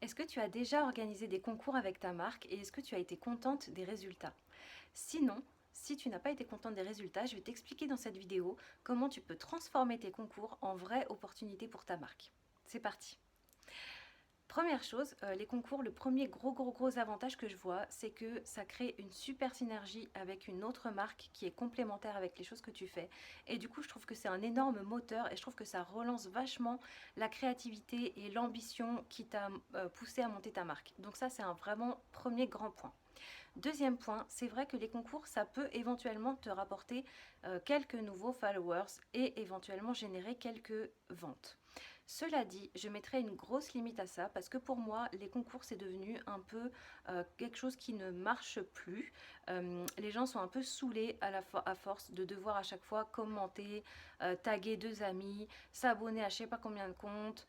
Est-ce que tu as déjà organisé des concours avec ta marque et est-ce que tu as été contente des résultats? Sinon, si tu n'as pas été contente des résultats, je vais t'expliquer dans cette vidéo comment tu peux transformer tes concours en vraies opportunités pour ta marque. C'est parti! Première chose, les concours, le premier gros avantage que je vois, c'est que ça crée une super synergie avec une autre marque qui est complémentaire avec les choses que tu fais. Et du coup, je trouve que c'est un énorme moteur et je trouve que ça relance vachement la créativité et l'ambition qui t'a poussé à monter ta marque. Donc ça, c'est un vraiment premier grand point. Deuxième point, c'est vrai que les concours, ça peut éventuellement te rapporter quelques nouveaux followers et éventuellement générer quelques ventes. Cela dit, je mettrai une grosse limite à ça parce que pour moi, les concours, c'est devenu un peu quelque chose qui ne marche plus. Les gens sont un peu saoulés à force de devoir à chaque fois commenter, taguer deux amis, s'abonner à je sais pas combien de comptes,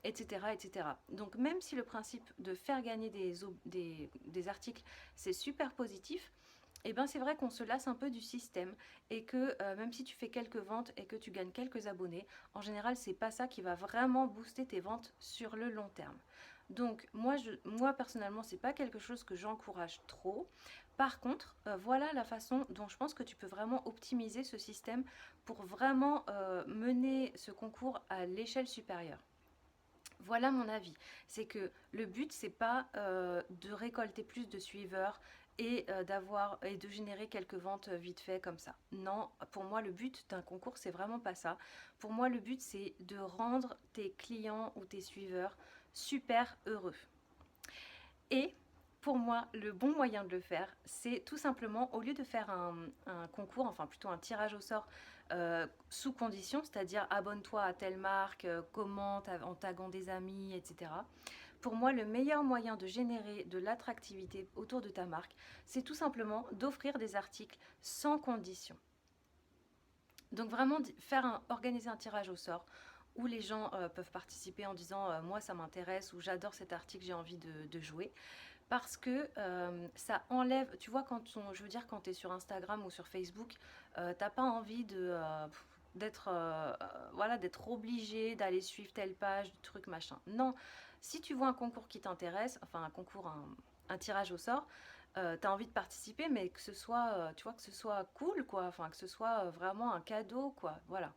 etc., etc. Donc même si le principe de faire gagner des articles, c'est super positif, et ben c'est vrai qu'on se lasse un peu du système et que même si tu fais quelques ventes et que tu gagnes quelques abonnés, en général c'est pas ça qui va vraiment booster tes ventes sur le long terme. Donc moi personnellement c'est pas quelque chose que j'encourage trop. Par contre, voilà la façon dont je pense que tu peux vraiment optimiser ce système pour vraiment mener ce concours à l'échelle supérieure. Voilà mon avis. C'est que le but, c'est pas de récolter plus de suiveurs et de générer quelques ventes vite fait comme ça. Non, pour moi, le but d'un concours, c'est vraiment pas ça. Pour moi, le but, c'est de rendre tes clients ou tes suiveurs super heureux. Et pour moi, le bon moyen de le faire, c'est tout simplement, au lieu de faire un concours, enfin plutôt un tirage au sort sous condition, c'est-à-dire abonne-toi à telle marque, commente en taguant des amis, etc. Pour moi, le meilleur moyen de générer de l'attractivité autour de ta marque, c'est tout simplement d'offrir des articles sans condition. Donc vraiment organiser un tirage au sort où les gens peuvent participer en disant moi ça m'intéresse ou j'adore cet article, j'ai envie de jouer. Parce que ça enlève, tu vois, je veux dire, quand tu es sur Instagram ou sur Facebook, t'as pas envie d'être obligé d'aller suivre telle page, truc machin. Non, si tu vois un concours qui t'intéresse, enfin un tirage au sort, tu as envie de participer, mais que ce soit, tu vois, que ce soit cool, quoi, enfin que ce soit vraiment un cadeau, quoi, voilà.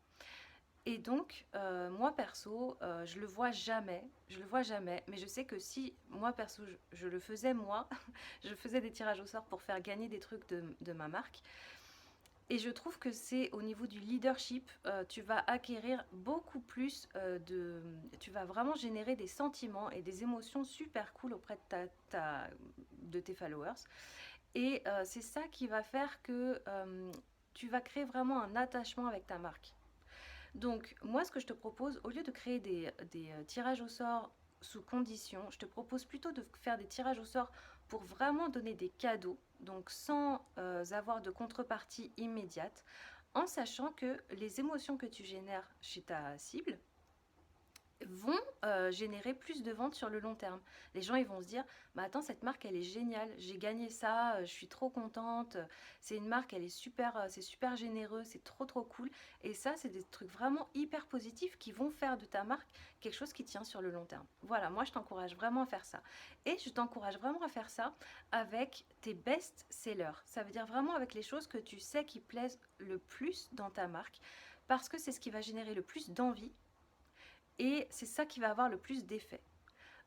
Et donc, moi perso, je le vois jamais, mais je sais que si moi perso, je le faisais moi, je faisais des tirages au sort pour faire gagner des trucs de ma marque. Et je trouve que c'est au niveau du leadership, tu vas acquérir beaucoup plus tu vas vraiment générer des sentiments et des émotions super cool auprès de tes followers. Et c'est ça qui va faire que tu vas créer vraiment un attachement avec ta marque. Donc, moi, ce que je te propose, au lieu de créer des tirages au sort sous condition, je te propose plutôt de faire des tirages au sort pour vraiment donner des cadeaux, donc sans avoir de contrepartie immédiate, en sachant que les émotions que tu génères chez ta cible, vont générer plus de ventes sur le long terme. Les gens ils vont se dire bah attends, cette marque elle est géniale, j'ai gagné ça, je suis trop contente, c'est une marque, elle est super, c'est super généreux, c'est trop cool. Et ça c'est des trucs vraiment hyper positifs qui vont faire de ta marque quelque chose qui tient sur le long terme. Voilà, moi je t'encourage vraiment à faire ça. Et je t'encourage vraiment à faire ça avec tes best-sellers. Ça veut dire vraiment avec les choses que tu sais qui plaisent le plus dans ta marque, parce que c'est ce qui va générer le plus d'envie et c'est ça qui va avoir le plus d'effet.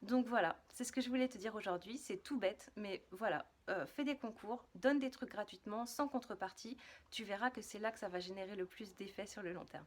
Donc voilà, c'est ce que je voulais te dire aujourd'hui, c'est tout bête, mais voilà, fais des concours, donne des trucs gratuitement, sans contrepartie, tu verras que c'est là que ça va générer le plus d'effet sur le long terme.